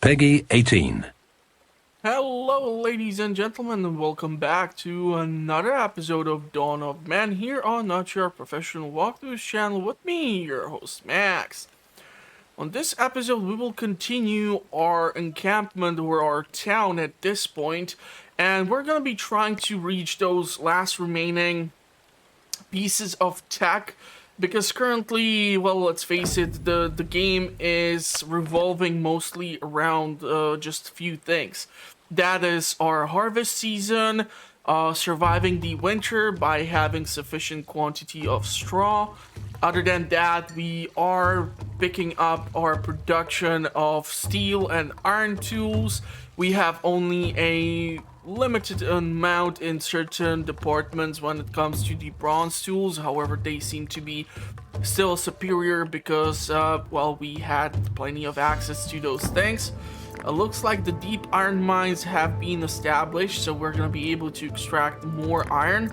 Peggy 18. Hello, ladies and gentlemen, and welcome back to another episode of Dawn of Man here on Not Your Professional Walkthroughs channel with me, your host Max. On this episode, we will continue our encampment or our town at this point, and we're gonna be trying to reach those last remaining pieces of tech because currently, well, let's face it, the game is revolving mostly around just a few things. That is our harvest season, surviving the winter by having sufficient quantity of straw. Other than that, we are picking up our production of steel and iron tools. We have only a limited amount in certain departments when it comes to the bronze tools. However, they seem to be still superior because, well, we had plenty of access to those things. Looks like the deep iron mines have been established, so we're gonna be able to extract more iron.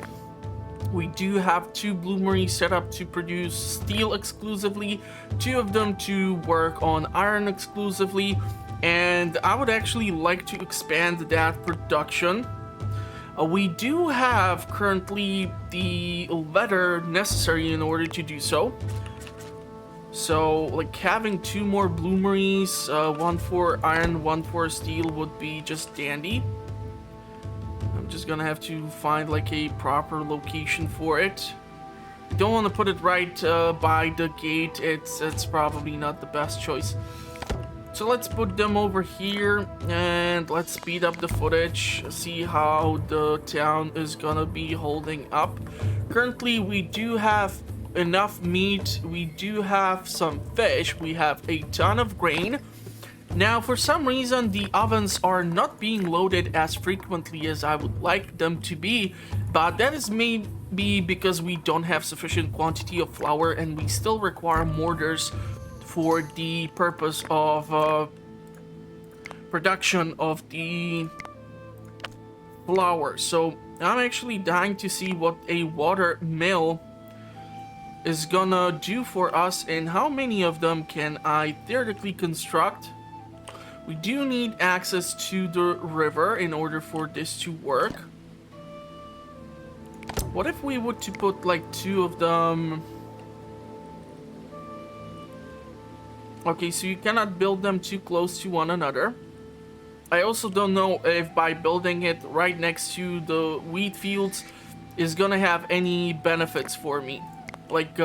We do have 2 bloomeries set up to produce steel exclusively, 2 of them to work on iron exclusively, and I would actually like to expand that production. We do have currently the leather necessary in order to do so. So, like, having 2 more bloomeries, 1 for iron, 1 for steel would be just dandy. I'm just gonna have to find like a proper location for it. Don't want to put it right by the gate. It's probably not the best choice. So let's put them over here and let's speed up the footage, see how the town is gonna be holding up. Currently, we do have enough meat, we do have some fish, we have a ton of grain. Now, for some reason, the ovens are not being loaded as frequently as I would like them to be, but that is maybe because we don't have sufficient quantity of flour and we still require mortars for the purpose of production of the flour. So I'm actually dying to see what a water mill is gonna do for us and how many of them can I theoretically construct. We do need access to the river in order for this to work. What if we were to put like 2 of them? Okay, so you cannot build them too close to one another. I also don't know if by building it right next to the wheat fields is gonna have any benefits for me. Like,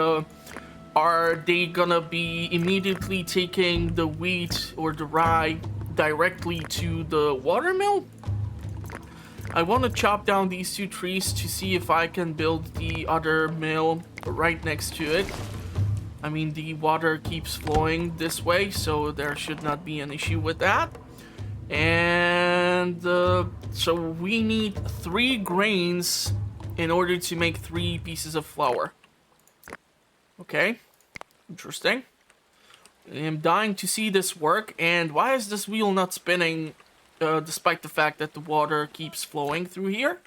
are they gonna be immediately taking the wheat or the rye directly to the watermill? I want to chop down these 2 trees to see if I can build the other mill right next to it. I mean, the water keeps flowing this way, so there should not be an issue with that. And so we need 3 grains in order to make 3 pieces of flour. Okay, interesting. I'm dying to see this work, and why is this wheel not spinning despite the fact that the water keeps flowing through here?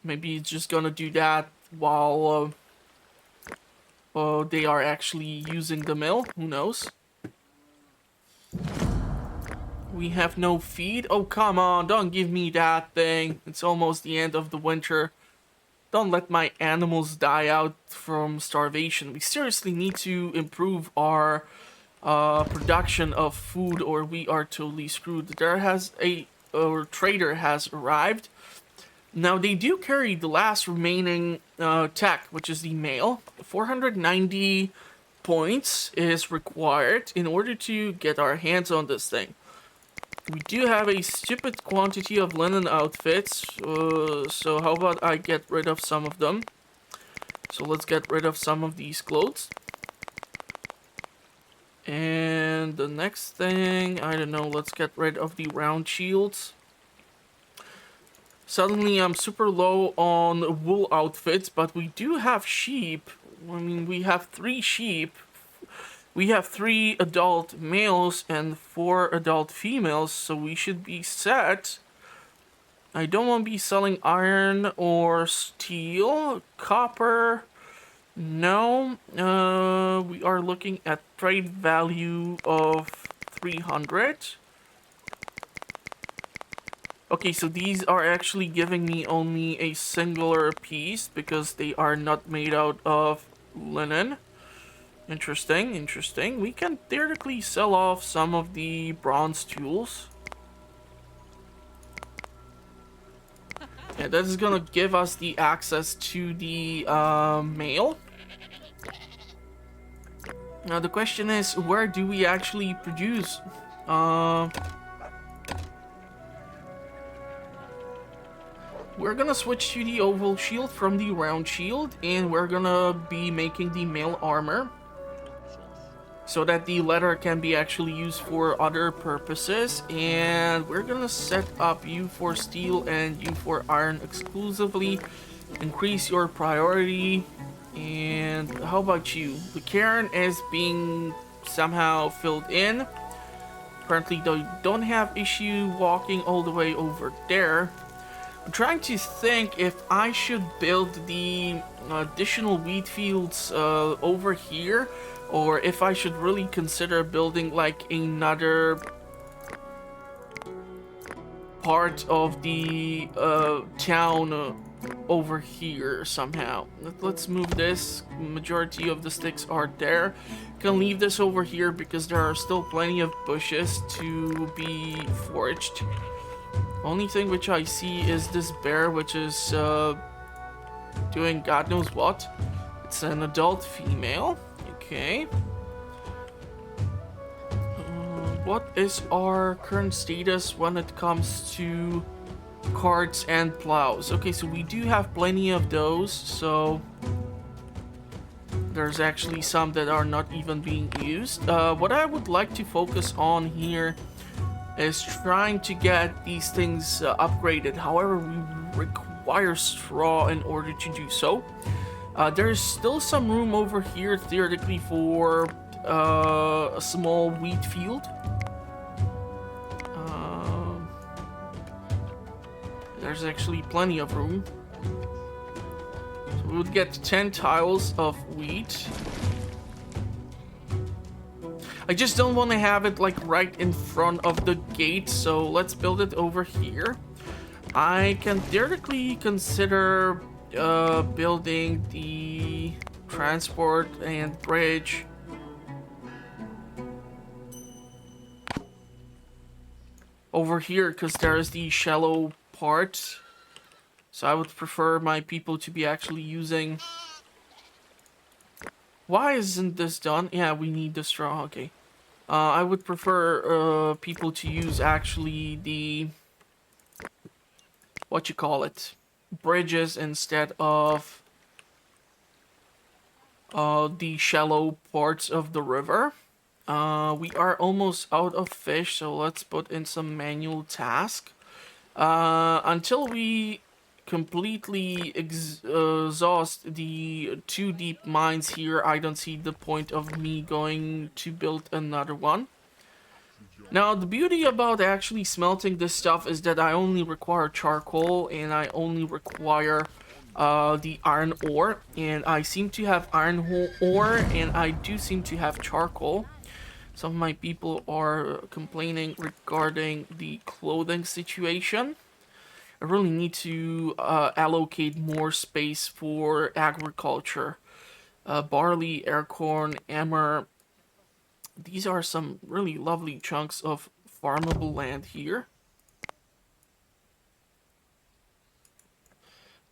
Maybe it's just gonna do that while they are actually using the mill, who knows? We have no feed? Oh, come on, don't give me that thing. It's almost the end of the winter. Don't let my animals die out from starvation. We seriously need to improve our production of food or we are totally screwed. Our trader has arrived. Now they do carry the last remaining tech, which is the mail. 490 points is required in order to get our hands on this thing. We do have a stupid quantity of linen outfits, so how about I get rid of some of them? So let's get rid of some of these clothes. And the next thing, I don't know, let's get rid of the round shields. Suddenly I'm super low on wool outfits, but we do have sheep. I mean, we have 3 sheep. We have 3 adult males and 4 adult females, so we should be set. I don't want to be selling iron or steel, copper. No, we are looking at trade value of 300. Okay, so these are actually giving me only a singular piece because they are not made out of linen. Interesting, interesting. We can theoretically sell off some of the bronze tools. Yeah, that is gonna give us the access to the mail. Now the question is, where do we actually produce? We're gonna switch to the oval shield from the round shield, and we're gonna be making the mail armor so that the leather can be actually used for other purposes. And we're gonna set up you for steel and you for iron exclusively. Increase your priority. And how about you? The cairn is being somehow filled in. Currently, they don't have issue walking all the way over there. I'm trying to think if I should build the additional wheat fields over here, or if I should really consider building like another part of the town over here somehow. Let's move this. Majority of the sticks are there. Can leave this over here because there are still plenty of bushes to be foraged. Only thing which I see is this bear, which is doing God knows what. It's an adult female. Okay. What is our current status when it comes to carts and plows? Okay, so we do have plenty of those, so there's actually some that are not even being used. What I would like to focus on here is trying to get these things upgraded. However, we require straw in order to do so. There's still some room over here theoretically for a small wheat field. There's actually plenty of room. So we would get 10 tiles of wheat. I just don't want to have it like right in front of the gate, so let's build it over here. I can theoretically consider building the transport and bridge over here because there is the shallow part. So I would prefer my people to be actually using... Why isn't this done? Yeah, we need the straw. Okay. I would prefer people to use actually the... what you call it? Bridges instead of the shallow parts of the river. We are almost out of fish, so let's put in some manual task. Until we completely exhaust the 2 deep mines here, I don't see the point of me going to build another one. Now, the beauty about actually smelting this stuff is that I only require charcoal and I only require the iron ore. And I seem to have iron ore and I do seem to have charcoal. Some of my people are complaining regarding the clothing situation. I really need to allocate more space for agriculture. Barley, acorn, emmer. These are some really lovely chunks of farmable land here.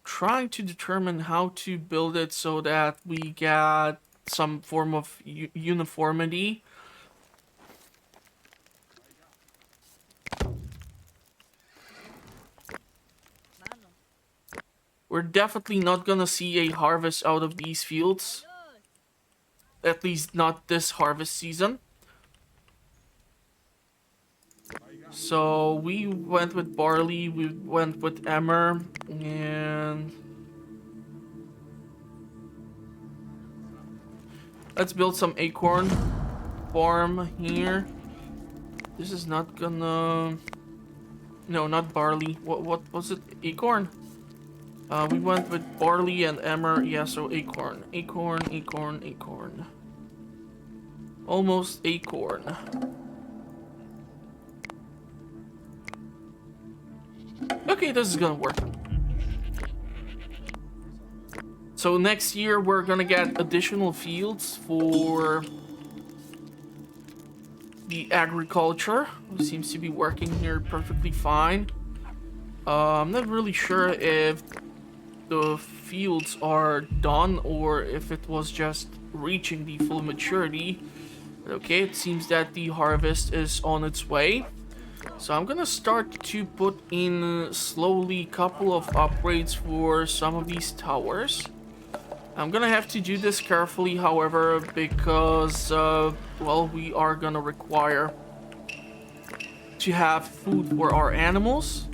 Trying to determine how to build it so that we get some form of uniformity. We're definitely not gonna see a harvest out of these fields. At least not this harvest season. So we went with barley, we went with emmer, and let's build some acorn farm here. This is not gonna... No, not barley. What was it? Acorn? We went with barley and emmer. Yeah, so acorn. Acorn, acorn, acorn. Almost acorn. Okay, this is gonna work. So next year we're gonna get additional fields for the agriculture. It seems to be working here perfectly fine. I'm not really sure if the fields are done or if it was just reaching the full maturity. Okay, it seems that the harvest is on its way. So I'm gonna start to put in slowly a couple of upgrades for some of these towers. I'm gonna have to do this carefully, however, because, well, we are gonna require to have food for our animals.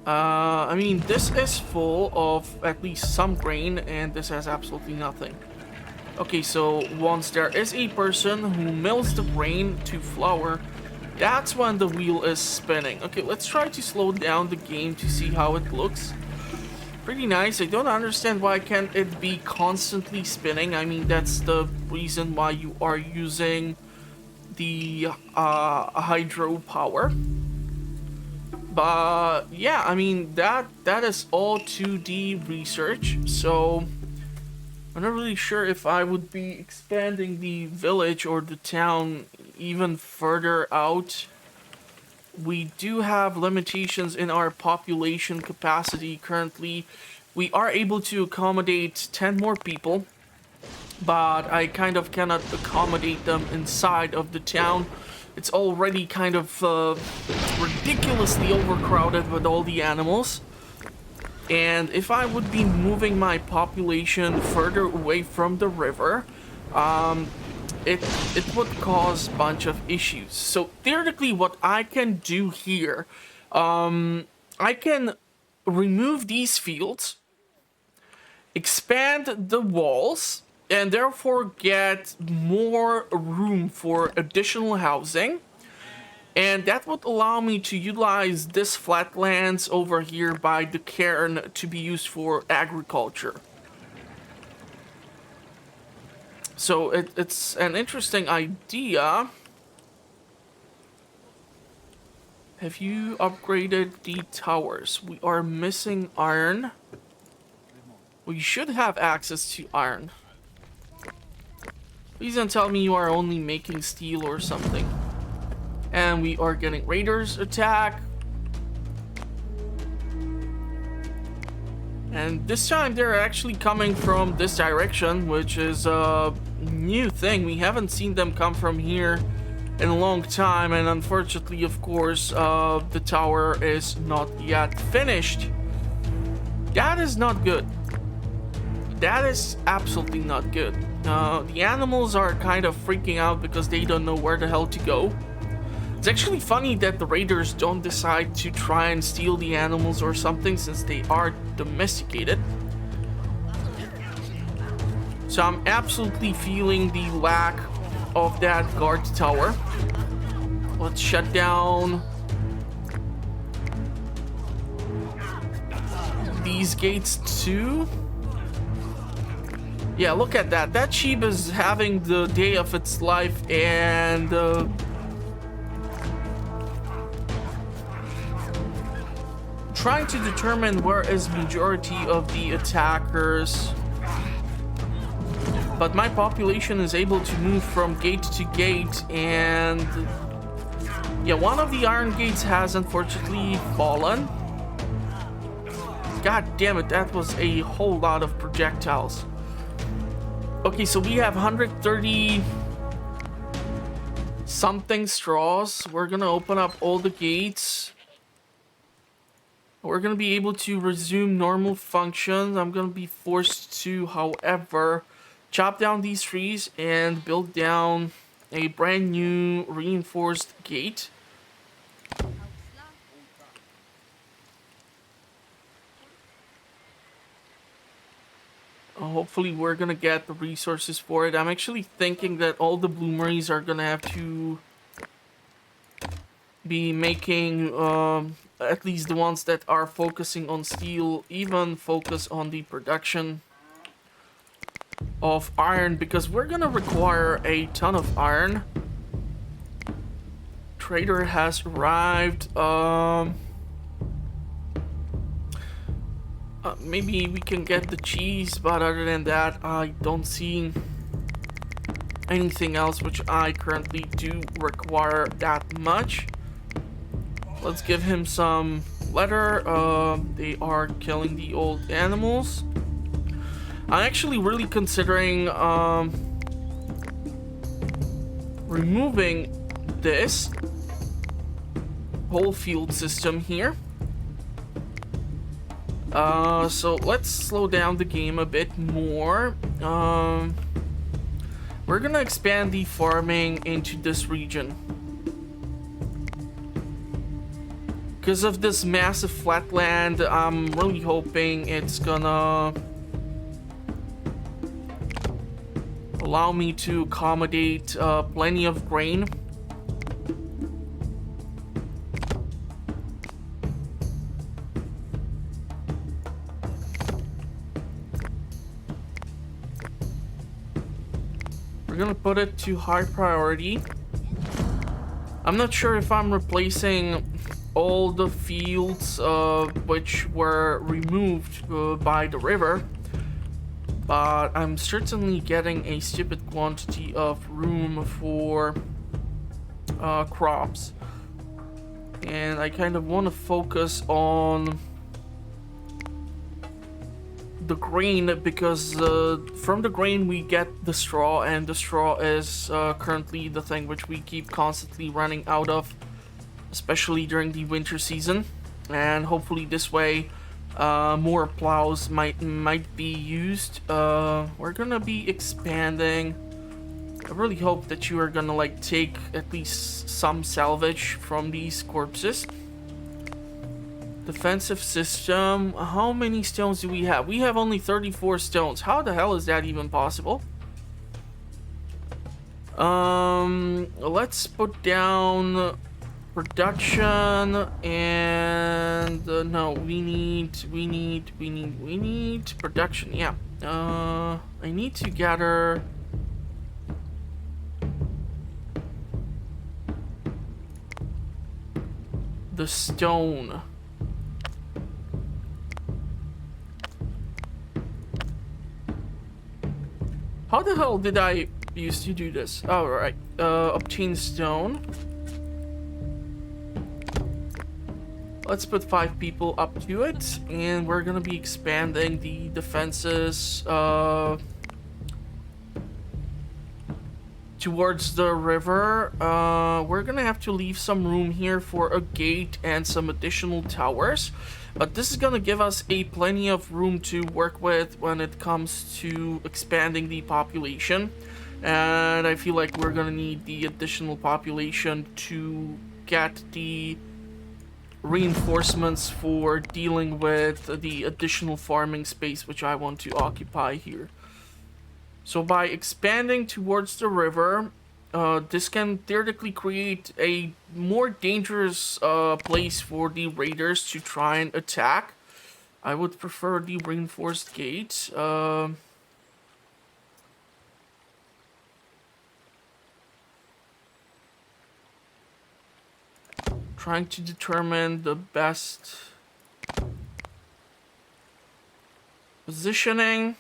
I mean, this is full of at least some grain, and this has absolutely nothing. Okay, so once there is a person who mills the grain to flour, that's when the wheel is spinning. Okay, let's try to slow down the game to see how it looks. Pretty nice. I don't understand why can't it be constantly spinning. I mean, that's the reason why you are using the hydro power. But yeah, I mean, that is all 2D research, so I'm not really sure if I would be expanding the village or the town even further out. We do have limitations in our population capacity currently. We are able to accommodate 10 more people, but I kind of cannot accommodate them inside of the town. It's already kind of ridiculously overcrowded with all the animals. And if I would be moving my population further away from the river, it would cause a bunch of issues. So theoretically, what I can do here, I can remove these fields, expand the walls, and therefore get more room for additional housing. And that would allow me to utilize this flatlands over here by the cairn to be used for agriculture. So it's an interesting idea. Have you upgraded the towers? We are missing iron. We should have access to iron. Please don't tell me you are only making steel or something. And we are getting raiders attack. And this time they're actually coming from this direction, which is a new thing. We haven't seen them come from here in a long time. And unfortunately, of course, the tower is not yet finished. That is not good. That is absolutely not good. The animals are kind of freaking out because they don't know where the hell to go. It's actually funny that the raiders don't decide to try and steal the animals or something, since they are domesticated. So I'm absolutely feeling the lack of that guard tower. Let's shut down these gates too. Yeah, look at that. That sheep is having the day of its life, and trying to determine where is majority of the attackers. But my population is able to move from gate to gate, and yeah, one of the iron gates has unfortunately fallen. God damn it, that was a whole lot of projectiles. Okay, so we have 130 something straws. We're gonna open up all the gates. We're gonna be able to resume normal functions. I'm gonna be forced to, however, chop down these trees and build down a brand new reinforced gate. Hopefully we're gonna get the resources for it. I'm actually thinking that all the bloomeries are gonna have to be making, at least the ones that are focusing on steel, even focus on the production of iron, because we're gonna require a ton of iron. Trader has arrived. Maybe we can get the cheese, but other than that, I don't see anything else which I currently do require that much. Let's give him some leather. They are killing the old animals. I'm actually really considering removing this whole field system here. So let's slow down the game a bit more. We're gonna expand the farming into this region. Because of this massive flatland, I'm really hoping it's gonna allow me to accommodate plenty of grain. We're gonna put it to high priority. I'm not sure if I'm replacing all the fields which were removed by the river, but I'm certainly getting a stupid quantity of room for crops, and I kind of want to focus on the grain because from the grain we get the straw, and the straw is currently the thing which we keep constantly running out of, especially during the winter season. And hopefully this way more plows might be used. We're gonna be expanding. I really hope that you are gonna like take at least some salvage from these corpses. Defensive system. How many stones do we have? We have only 34 stones. How the hell is that even possible? Let's put down production and no, we need production. Yeah. I need to gather the stone. How the hell did I used to do this? Oh, right. Obtain stone. Let's put 5 people up to it, and we're gonna be expanding the defenses towards the river. We're gonna have to leave some room here for a gate and some additional towers, but this is gonna give us plenty of room to work with when it comes to expanding the population. And I feel like we're gonna need the additional population to get the reinforcements for dealing with the additional farming space which I want to occupy here. So by expanding towards the river, this can theoretically create a more dangerous place for the raiders to try and attack. I would prefer the reinforced gate. Trying to determine the best positioning.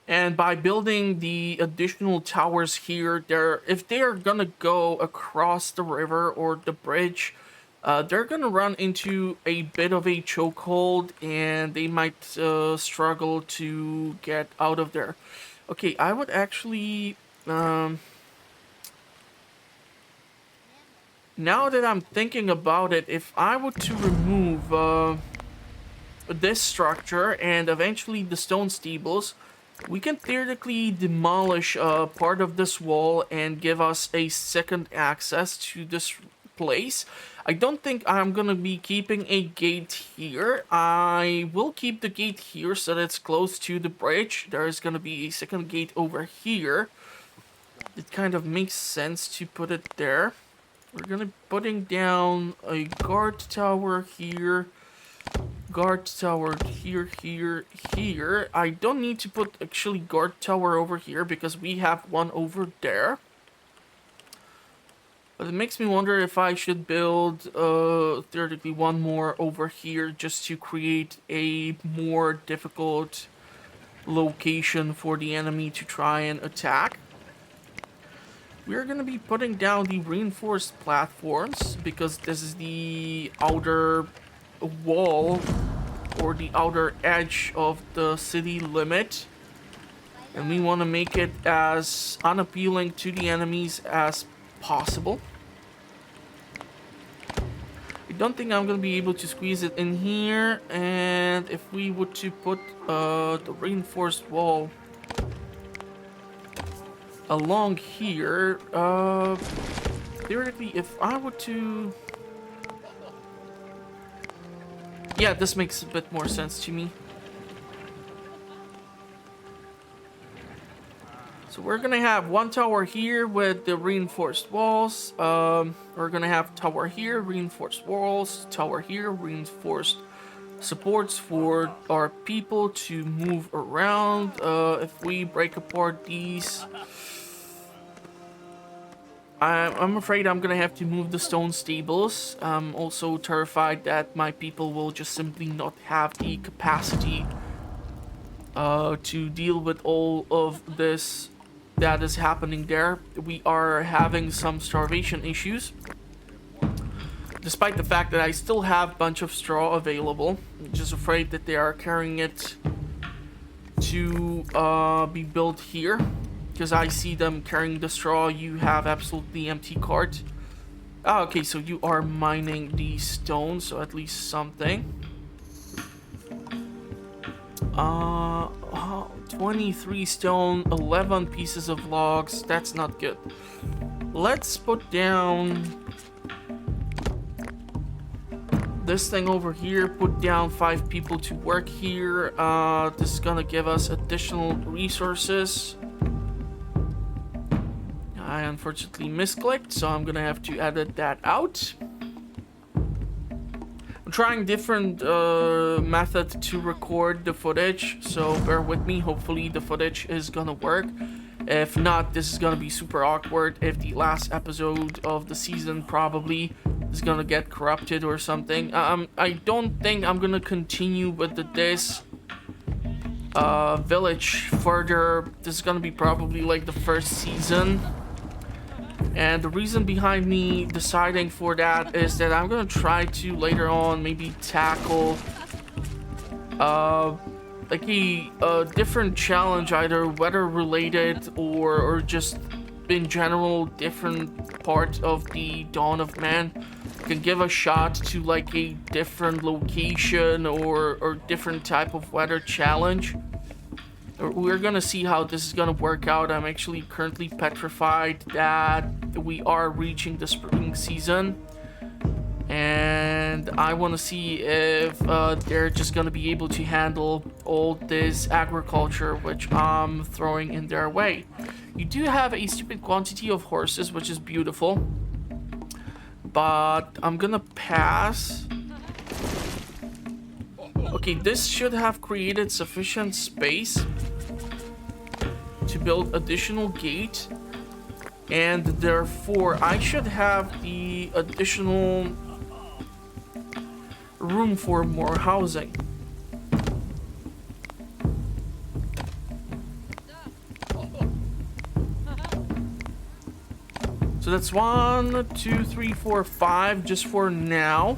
And by building the additional towers here, if they are gonna go across the river or the bridge, they're gonna run into a bit of a chokehold, and they might struggle to get out of there. Okay, I would actually now that I'm thinking about it, if I were to remove this structure and eventually the stone stables, we can theoretically demolish part of this wall and give us a second access to this place. I don't think I'm gonna be keeping a gate here. I will keep the gate here so that it's close to the bridge. There is gonna be a second gate over here. It kind of makes sense to put it there. We're gonna be putting down a guard tower here. Guard tower here, here, here. I don't need to put actually guard tower over here because we have one over there. But it makes me wonder if I should build theoretically one more over here just to create a more difficult location for the enemy to try and attack. We're gonna be putting down the reinforced platforms because this is the outer wall or the outer edge of the city limit. And we want to make it as unappealing to the enemies as possible. I don't think I'm going to be able to squeeze it in here. And if we were to put the reinforced wall along here, theoretically, if I were to... Yeah, this makes a bit more sense to me. So we're gonna have one tower here with the reinforced walls. We're gonna have tower here, reinforced walls, tower here, reinforced supports for our people to move around. If we break apart these, I'm afraid I'm gonna have to move the stone stables. I'm also terrified that my people will just simply not have the capacity to deal with all of this that is happening there. We are having some starvation issues, despite the fact that I still have a bunch of straw available. I'm just afraid that they are carrying it to be built here, because I see them carrying the straw. You have absolutely empty cart. Ah, okay, so you are mining these stones, so at least something. 23 stone, 11 pieces of logs. That's not good. Let's put down this thing over here. Put down 5 people to work here. This is gonna give us additional resources. I unfortunately misclicked, so I'm gonna have to edit that out. I'm trying different method to record the footage, so bear with me. Hopefully the footage is gonna work. If not, this is gonna be super awkward. If the last episode of the season probably is gonna get corrupted or something. I don't think I'm gonna continue with this village further. This is gonna be probably like the first season. And the reason behind me deciding for that is that I'm gonna try to later on maybe tackle like a different challenge, either weather related or just in general different part of the Dawn of Man. Can give a shot to like a different location or different type of weather challenge. We're gonna see how this is gonna work out. I'm actually currently petrified that we are reaching the spring season, and I want to see if they're just gonna be able to handle all this agriculture which I'm throwing in their way. You do have a stupid quantity of horses, which is beautiful, but I'm gonna pass. Okay, this should have created sufficient space to build additional gate, and therefore I should have the additional room for more housing. So that's 1, 2, 3, 4, 5 just for now.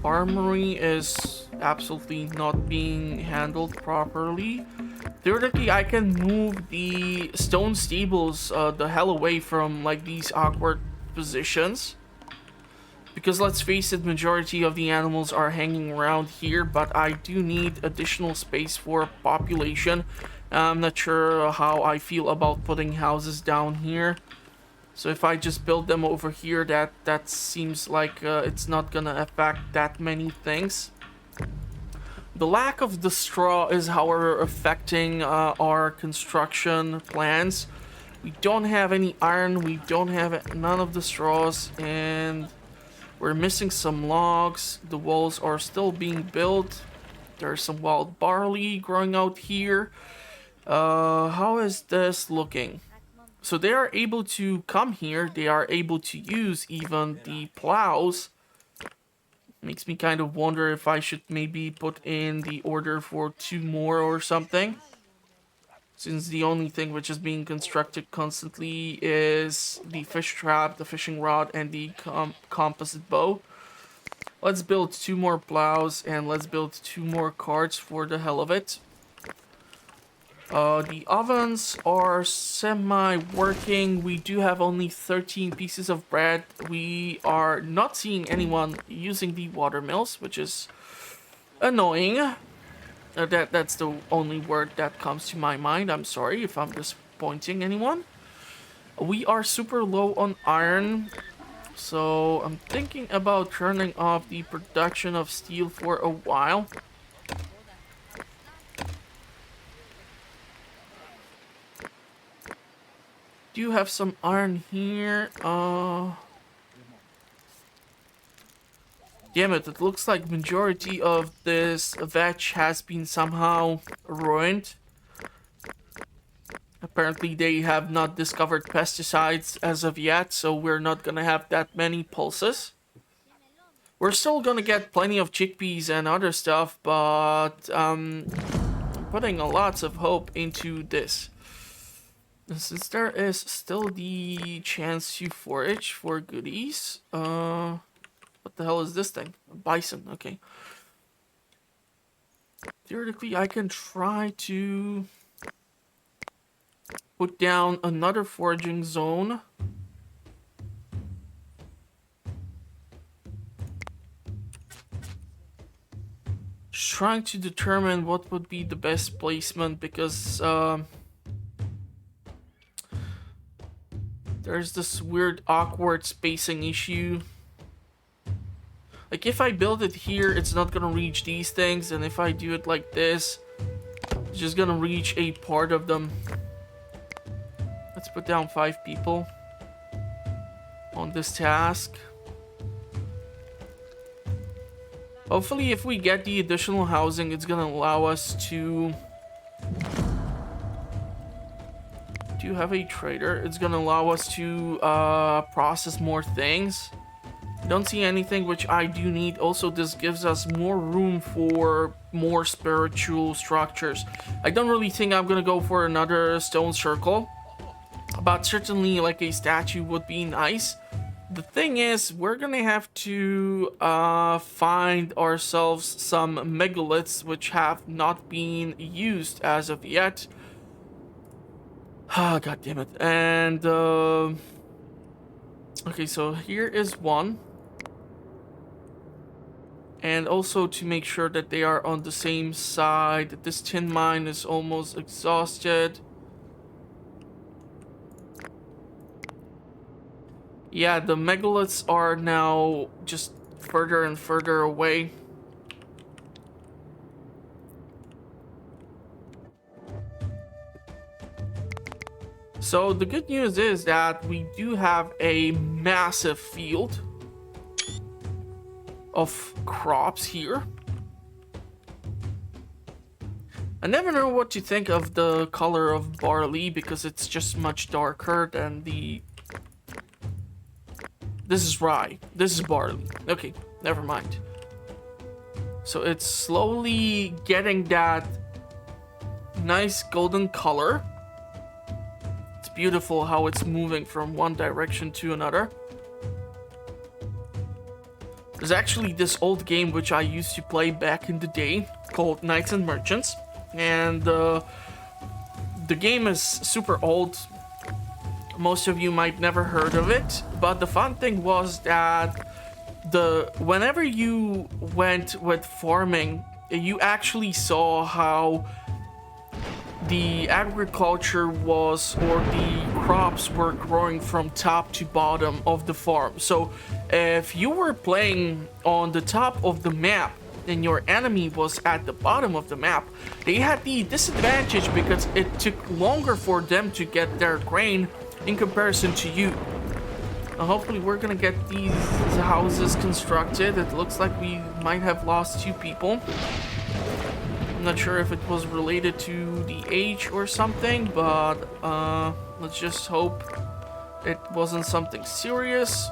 Armory is absolutely not being handled properly. Theoretically, I can move the stone stables the hell away from like these awkward positions, because let's face it, majority of the animals are hanging around here, but I do need additional space for population. I'm not sure how I feel about putting houses down here. So if I just build them over here, that seems like it's not gonna affect that many things. The lack of the straw is, however, affecting our construction plans. We don't have any iron, we don't have none of the straws, and we're missing some logs. The walls are still being built. There's some wild barley growing out here. How is this looking? So they are able to come here. They are able to use even the plows. Makes me kind of wonder if I should maybe put in the order for 2 more or something. Since the only thing which is being constructed constantly is the fish trap, the fishing rod, and the composite bow. Let's build 2 more plows and let's build 2 more carts for the hell of it. The ovens are semi-working. We do have only 13 pieces of bread. We are not seeing anyone using the water mills, which is annoying. That's the only word that comes to my mind. I'm sorry if I'm disappointing anyone. We are super low on iron, so I'm thinking about turning off the production of steel for a while. Do have some iron here. Damn it, it looks like majority of this veg has been somehow ruined. Apparently they have not discovered pesticides as of yet, so we're not gonna have that many pulses. We're still gonna get plenty of chickpeas and other stuff, but I'm putting a lots of hope into this. Since there is still the chance to forage for goodies, what the hell is this thing? A bison, okay. Theoretically, I can try to put down another foraging zone. Just trying to determine what would be the best placement because there's this weird awkward spacing issue. Like if I build it here, it's not gonna reach these things, and if I do it like this, it's just gonna reach a part of them. Let's put down 5 people on this task. Hopefully if we get the additional housing, it's gonna allow us to have a trader. It's gonna allow us to process more things. Don't see anything which I do need. Also, this gives us more room for more spiritual structures. I don't really think I'm gonna go for another stone circle, but certainly like a statue would be nice. The thing is, we're gonna have to find ourselves some megaliths which have not been used as of yet. Ah, god damn it. And okay, so here is one. And also to make sure that they are on the same side. This tin mine is almost exhausted. Yeah, the megaliths are now just further and further away. So the good news is that we do have a massive field of crops here. I never know what to think of the color of barley because it's just much darker than the... This is rye. This is barley. Okay, never mind. So it's slowly getting that nice golden color. It's beautiful how it's moving from one direction to another. There's actually this old game which I used to play back in the day called Knights and Merchants, and the game is super old. Most of you might never heard of it, but the fun thing was that whenever you went with farming, you actually saw how the agriculture was, or the crops were growing from top to bottom of the farm. So if you were playing on the top of the map and your enemy was at the bottom of the map, they had the disadvantage because it took longer for them to get their grain in comparison to you. Hopefully we're gonna get these houses constructed. It looks like we might have lost 2 people. not sure if it was related to the age or something, but let's just hope it wasn't something serious.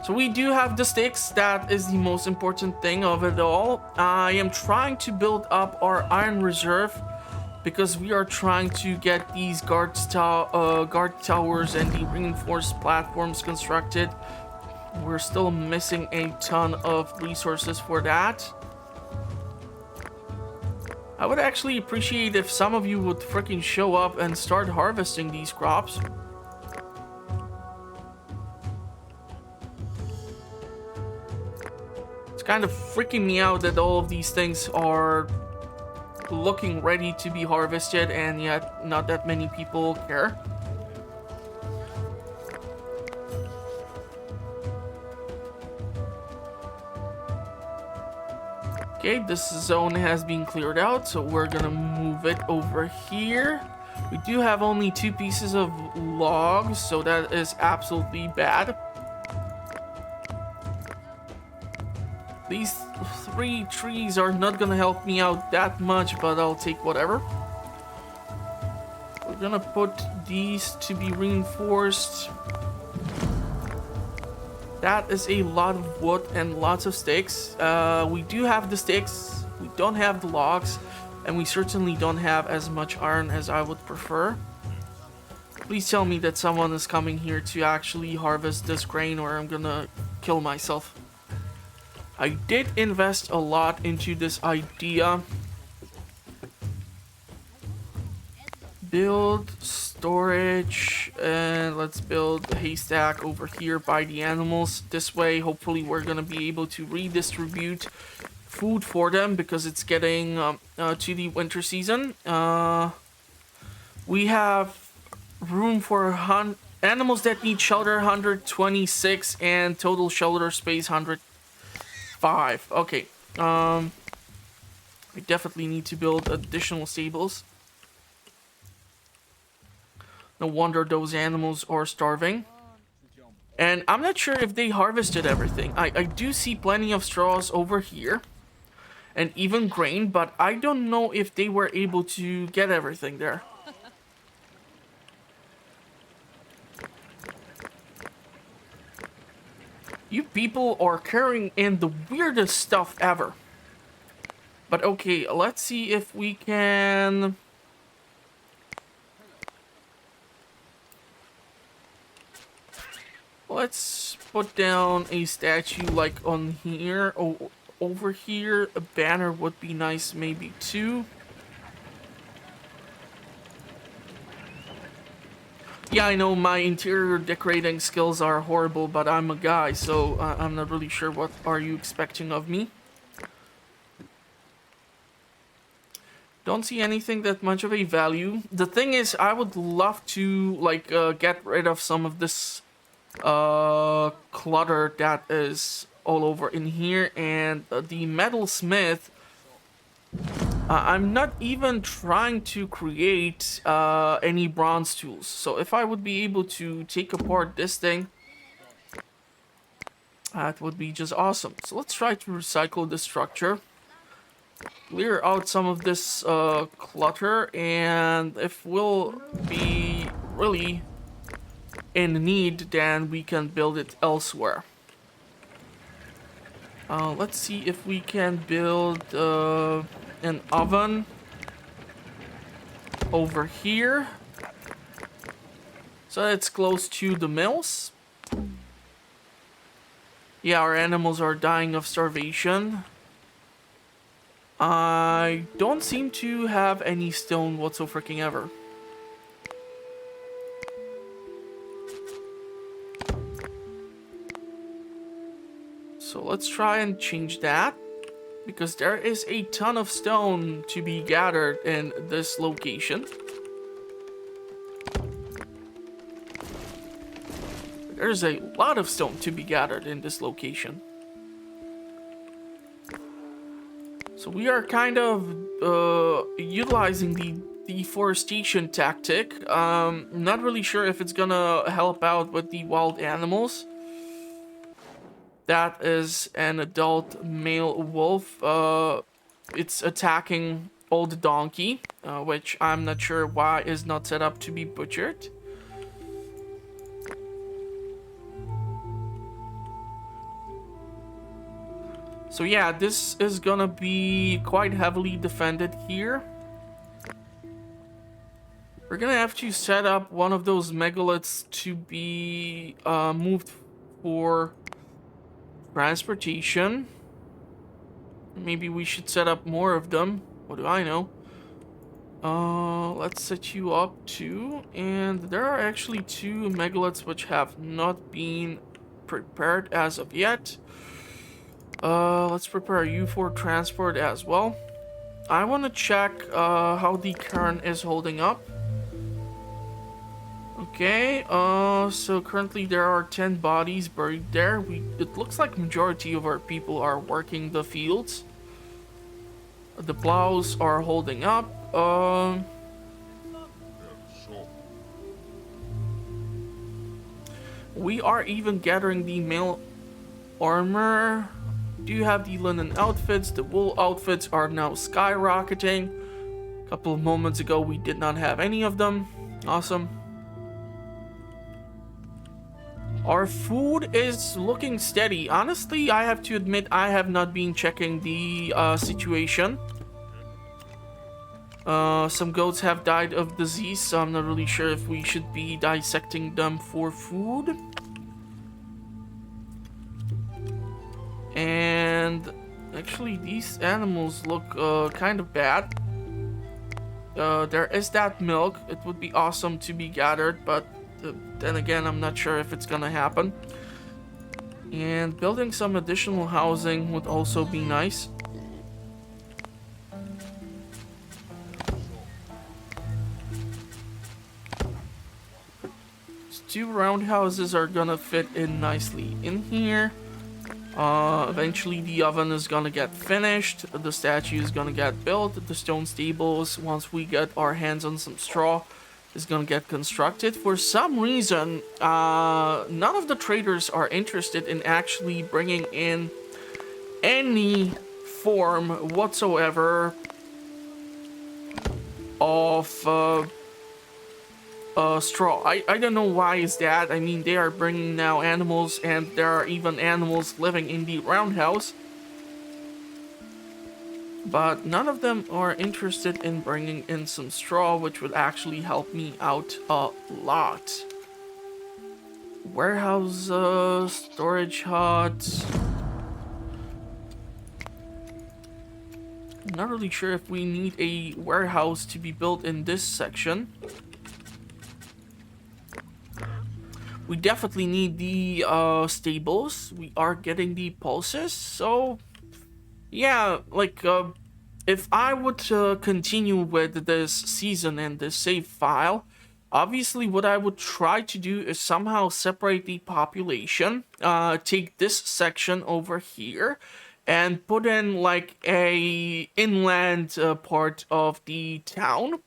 So we do have the sticks. That is the most important thing of it all. I am trying to build up our iron reserve because we are trying to get these guard towers and the reinforced platforms constructed. We're still missing a ton of resources for that. I would actually appreciate if some of you would freaking show up and start harvesting these crops. It's kind of freaking me out that all of these things are looking ready to be harvested and yet not that many people care. Okay, this zone has been cleared out, so we're gonna move it over here. We do have only 2 pieces of logs, so that is absolutely bad. These 3 trees are not gonna help me out that much, but I'll take whatever. We're gonna put these to be reinforced. That is a lot of wood and lots of sticks. We do have the sticks, we don't have the logs, and we certainly don't have as much iron as I would prefer. Please tell me that someone is coming here to actually harvest this grain or I'm gonna kill myself. I did invest a lot into this idea. Build storage, and let's build a haystack over here by the animals. This way hopefully we're gonna be able to redistribute food for them because it's getting to the winter season. We have room for animals that need shelter 126 and total shelter space 105. Okay, I definitely need to build additional stables. No wonder those animals are starving. And I'm not sure if they harvested everything. I do see plenty of straws over here. And even grain, but I don't know if they were able to get everything there. You people are carrying in the weirdest stuff ever. But okay, let's see if we can... Let's put down a statue like on here. Oh, over here. A banner would be nice maybe too. Yeah, I know my interior decorating skills are horrible, but I'm a guy, so I'm not really sure what are you expecting of me. Don't see anything that much of a value. The thing is, I would love to like get rid of some of this clutter that is all over in here, and the metalsmith, I'm not even trying to create any bronze tools. So if I would be able to take apart this thing, that would be just awesome. So let's try to recycle the structure, clear out some of this clutter, and if we'll be really in need, then we can build it elsewhere. Let's see if we can build an oven over here so it's close to the mills. Yeah, our animals are dying of starvation. I don't seem to have any stone whatsoever. So let's try and change that, because there is a ton of stone to be gathered in this location. There's a lot of stone to be gathered in this location. So we are kind of utilizing the deforestation tactic. Not really sure if it's gonna help out with the wild animals. That is an adult male wolf. It's attacking old donkey, which I'm not sure why is not set up to be butchered. So yeah, this is gonna be quite heavily defended here. We're gonna have to set up one of those megaliths to be moved for transportation. Maybe we should set up more of them. What do I know? Let's set you up too. And there are actually 2 megaliths which have not been prepared as of yet. Let's prepare you for transport as well. I want to check how the cairn is holding up. Okay, so currently there are 10 bodies buried there. It looks like majority of our people are working the fields. The plows are holding up. We are even gathering the male armor. Do you have the linen outfits? The wool outfits are now skyrocketing. A couple of moments ago, we did not have any of them. Awesome. Our food is looking steady. Honestly, I have to admit I have not been checking the situation. Some goats have died of disease, so I'm not really sure if we should be dissecting them for food. And actually, these animals look kind of bad. There is that milk. It would be awesome to be gathered, but then again, I'm not sure if it's gonna happen. And building some additional housing would also be nice. So 2 roundhouses are gonna fit in nicely in here. Eventually the oven is gonna get finished, the statue is gonna get built, the stone stables, once we get our hands on some straw, is gonna get constructed. For some reason, none of the traders are interested in actually bringing in any form whatsoever of straw. I don't know why is that. I mean, they are bringing now animals, and there are even animals living in the roundhouse. But none of them are interested in bringing in some straw, which would actually help me out a lot. Warehouse, storage hut. I'm not really sure if we need a warehouse to be built in this section. We definitely need the stables. We are getting the pulses, so yeah, like if I would continue with this season and this save file, obviously what I would try to do is somehow separate the population, take this section over here and put in like a inland part of the town.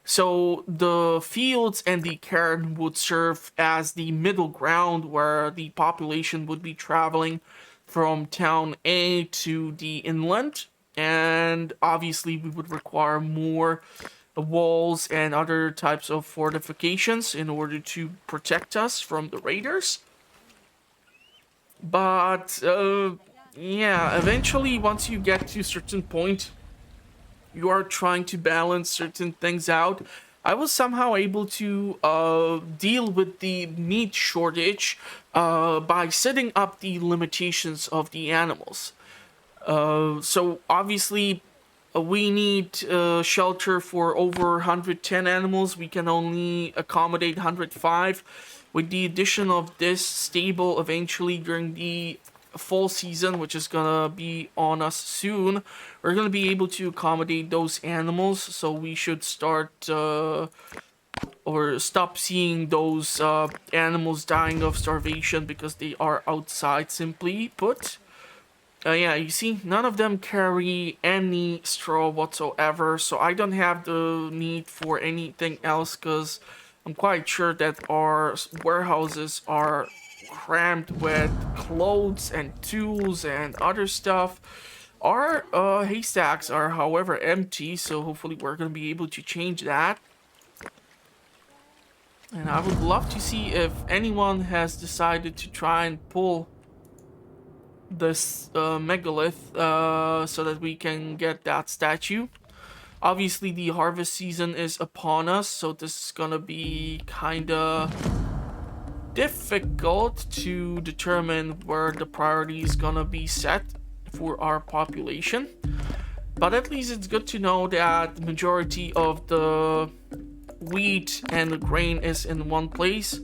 So the fields and the cairn would serve as the middle ground where the population would be traveling from town A to the inland. And obviously we would require more walls and other types of fortifications in order to protect us from the raiders. But yeah, eventually once you get to a certain point, you are trying to balance certain things out. I was somehow able to deal with the meat shortage by setting up the limitations of the animals. So obviously we need shelter for over 110 animals. We can only accommodate 105. With the addition of this stable eventually during the fall season, which is gonna be on us soon, we're gonna be able to accommodate those animals. So we should start or stop seeing those animals dying of starvation because they are outside, simply put. Yeah, you see, none of them carry any straw whatsoever, so I don't have the need for anything else because I'm quite sure that our warehouses are crammed with clothes and tools and other stuff. Our haystacks are, however, empty, so hopefully we're going to be able to change that. And I would love to see if anyone has decided to try and pull this megalith so that we can get that statue. Obviously, the harvest season is upon us, so this is gonna be kinda difficult to determine where the priority is gonna be set for our population. But at least it's good to know that the majority of the wheat and the grain is in one place.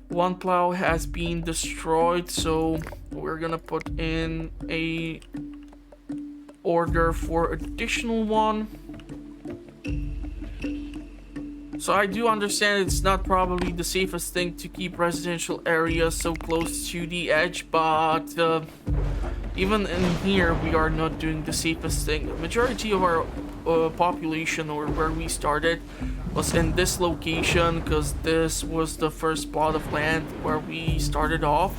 One plow has been destroyed, so we're gonna put in a order for additional one. So I do understand it's not probably the safest thing to keep residential areas so close to the edge, but even in here we are not doing the safest thing. The majority of our population, or where we started, was in this location because this was the first plot of land where we started off.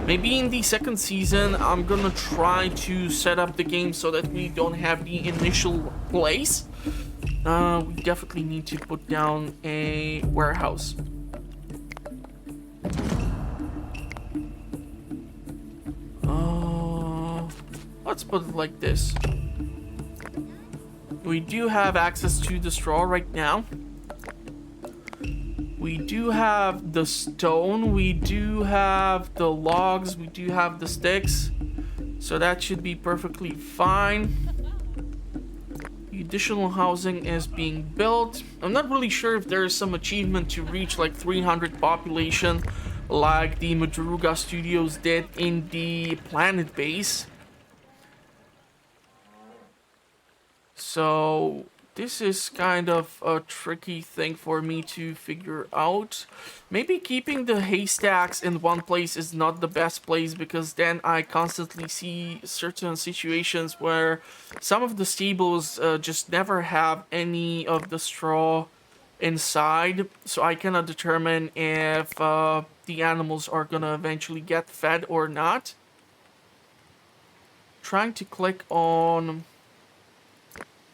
Maybe in the second season I'm gonna try to set up the game so that we don't have the initial place. We definitely need to put down a warehouse. Let's put it like this. We do have access to the straw right now. We do have the stone. We do have the logs. We do have the sticks. So that should be perfectly fine. The additional housing is being built. I'm not really sure if there is some achievement to reach like 300 population like the Madruga Studios did in the Planet base. So this is kind of a tricky thing for me to figure out. Maybe keeping the haystacks in one place is not the best place, because then I constantly see certain situations where some of the stables just never have any of the straw inside. So I cannot determine if the animals are gonna eventually get fed or not. Trying to click on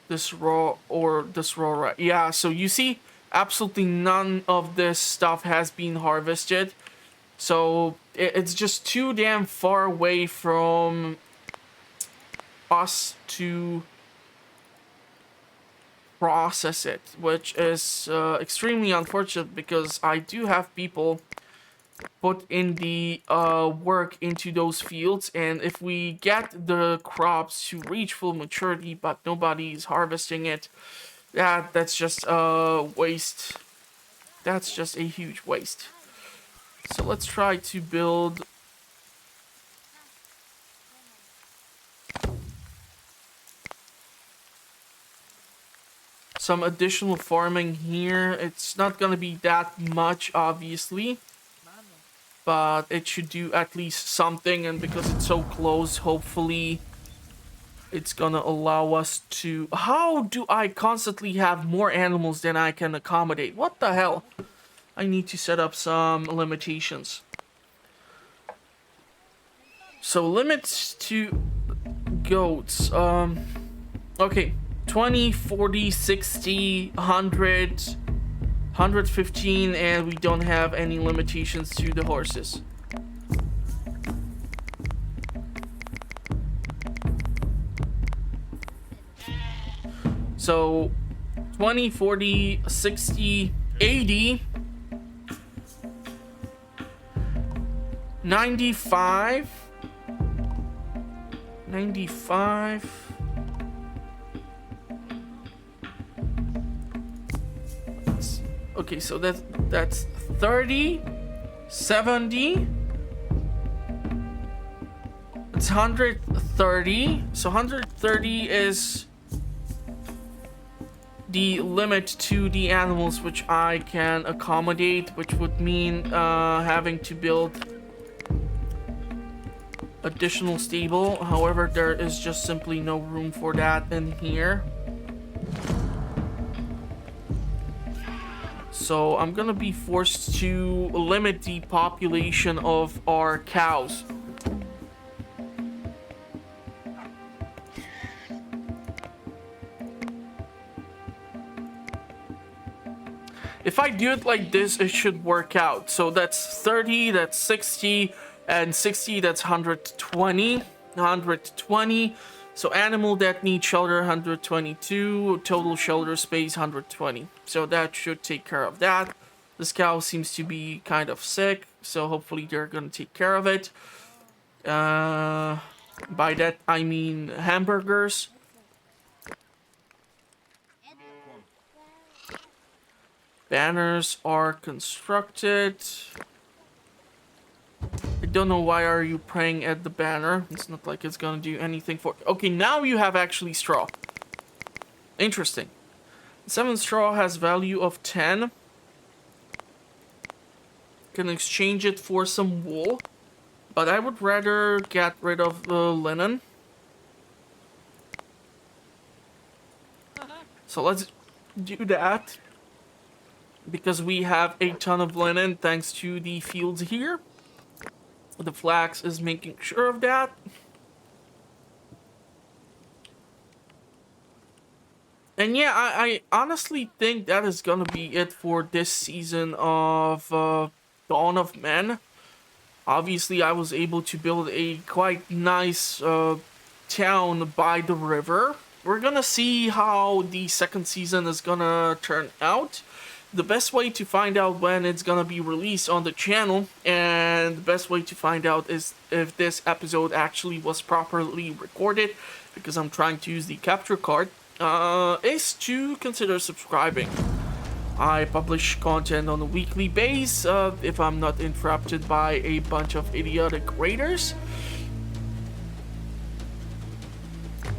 this raw or this raw. Yeah, so you see absolutely none of this stuff has been harvested. So it's just too damn far away from us to process it, which is extremely unfortunate, because I do have people put in the work into those fields, and if we get the crops to reach full maturity but nobody is harvesting it, that's just a waste. That's just a huge waste. So let's try to build some additional farming here. It's not gonna be that much, obviously, but it should do at least something, and because it's so close, hopefully it's gonna allow us to... How do I constantly have more animals than I can accommodate? What the hell? I need to set up some limitations. So limits to goats. Okay, 20, 40, 60, 100... 115, and we don't have any limitations to the horses. So 20, 40, 60, 80, 95, 95. Okay, so that's 30, 70. It's 130. So 130 is the limit to the animals which I can accommodate, which would mean having to build additional stable. However, there is just simply no room for that in here. So I'm gonna be forced to limit the population of our cows. If I do it like this, it should work out. So that's 30, that's 60, and 60, that's 120. 120. So animal that needs shelter, 122. Total shelter space, 120. So that should take care of that. This cow seems to be kind of sick, so hopefully they're gonna take care of it. By that, I mean hamburgers. Banners are constructed. I don't know why are you praying at the banner. It's not like it's gonna do anything for... Okay, now you have actually straw. Interesting. 7 straw has value of 10. Can exchange it for some wool. But I would rather get rid of the linen. So let's do that. Because we have a ton of linen thanks to the fields here. The flax is making sure of that. And yeah, I honestly think that is gonna be it for this season of Dawn of Men. Obviously, I was able to build a quite nice town by the river. We're gonna see how the second season is gonna turn out. The best way to find out when it's gonna be released on the channel, and the best way to find out is if this episode actually was properly recorded, because I'm trying to use the capture card, is to consider subscribing. I publish content on a weekly basis if I'm not interrupted by a bunch of idiotic raiders.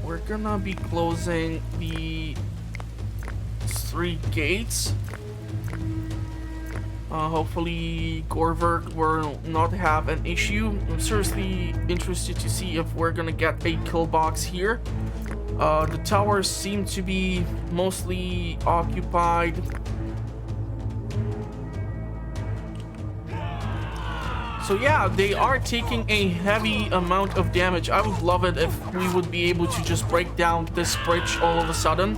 We're gonna be closing the 3 gates. Hopefully Gorverg will not have an issue. I'm seriously interested to see if we're gonna get a kill box here. The towers seem to be mostly occupied. So yeah, they are taking a heavy amount of damage. I would love it if we would be able to just break down this bridge all of a sudden.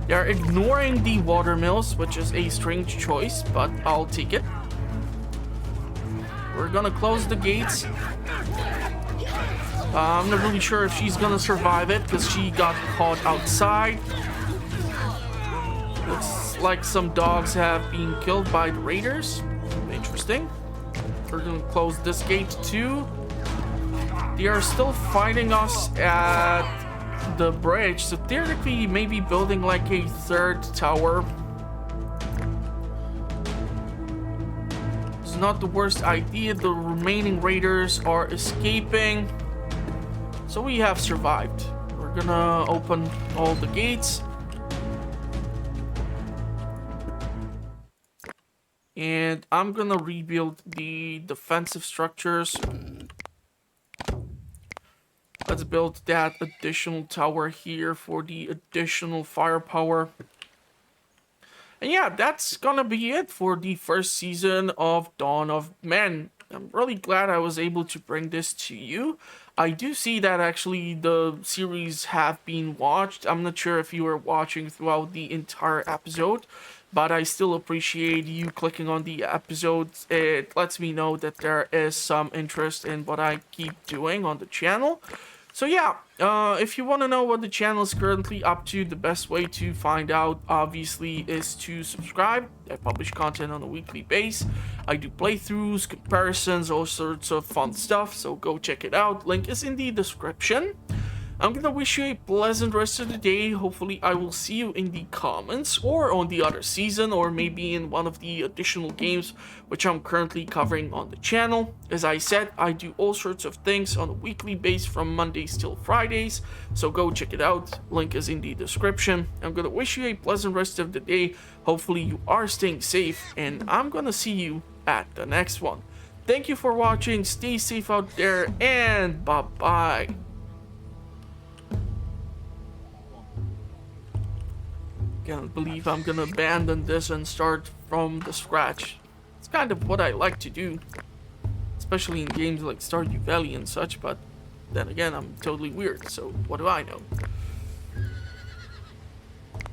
They're ignoring the water mills, which is a strange choice, but I'll take it. We're gonna close the gates. I'm not really sure if she's gonna survive it, because she got caught outside. Looks like some dogs have been killed by the raiders. Interesting. We're gonna close this gate too. They are still fighting us at the bridge, so theoretically maybe building like a 3rd tower. It's not the worst idea. The remaining raiders are escaping, so we have survived. We're gonna open all the gates. And I'm gonna rebuild the defensive structures. Let's build that additional tower here for the additional firepower. And yeah, that's gonna be it for the first season of Dawn of Men. I'm really glad I was able to bring this to you. I do see that actually the series have been watched. I'm not sure if you were watching throughout the entire episode, but I still appreciate you clicking on the episodes. It lets me know that there is some interest in what I keep doing on the channel. So yeah, if you want to know what the channel is currently up to, the best way to find out, obviously, is to subscribe. I publish content on a weekly basis. I do playthroughs, comparisons, all sorts of fun stuff, so go check it out. Link is in the description. I'm gonna wish you a pleasant rest of the day. Hopefully I will see you in the comments or on the other season, or maybe in one of the additional games which I'm currently covering on the channel. As I said, I do all sorts of things on a weekly basis from Mondays till Fridays, so go check it out. Link is in the description. I'm gonna wish you a pleasant rest of the day. Hopefully you are staying safe, and I'm gonna see you at the next one. Thank you for watching, stay safe out there, and bye-bye. can't believe I'm gonna abandon this and start from the scratch. It's kind of what I like to do, especially in games like Stardew Valley and such, but then again, I'm totally weird, so what do I know?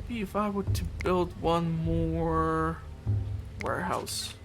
Maybe if I were to build one more warehouse.